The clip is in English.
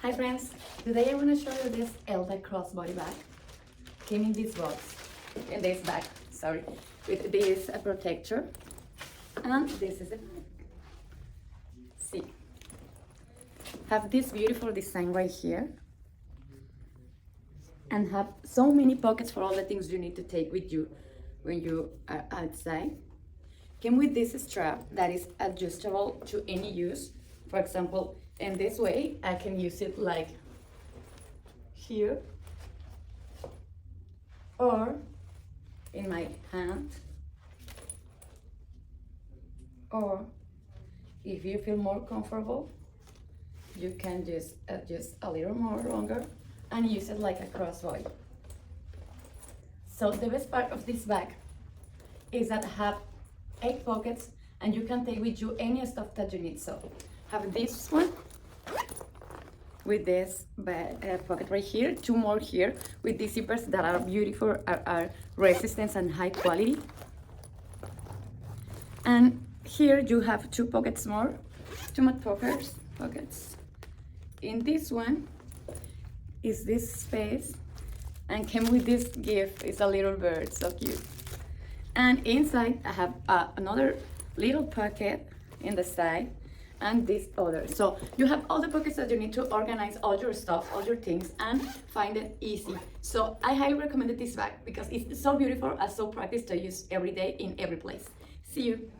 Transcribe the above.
Hi friends, today I want to show you this ELDA Crossbody bag. Came in this box, in this bag, sorry, with this protector, and this is it. See, have this beautiful design right here, and have so many pockets for all the things you need to take with you when you are outside. Came with this strap that is adjustable to any use. For example, in this way, I can use it like here or in my hand, or if you feel more comfortable, you can just adjust a little more longer and use it like a crossbody. So the best part of this bag is that I have 8 pockets and you can take with you any stuff that you need. So have this one with this pocket right here, 2 more here with these zippers that are beautiful, are resistant and high quality. And here you have 2 pockets more, 2 more pockets. In this one is this space and came with this gift. It's a little bird, so cute. And inside I have another little pocket in the side and this other. So you have all the pockets that you need to organize all your stuff, all your things, and find it easy. So I highly recommend this bag because it's so beautiful and so practical to use every day in every place. See you.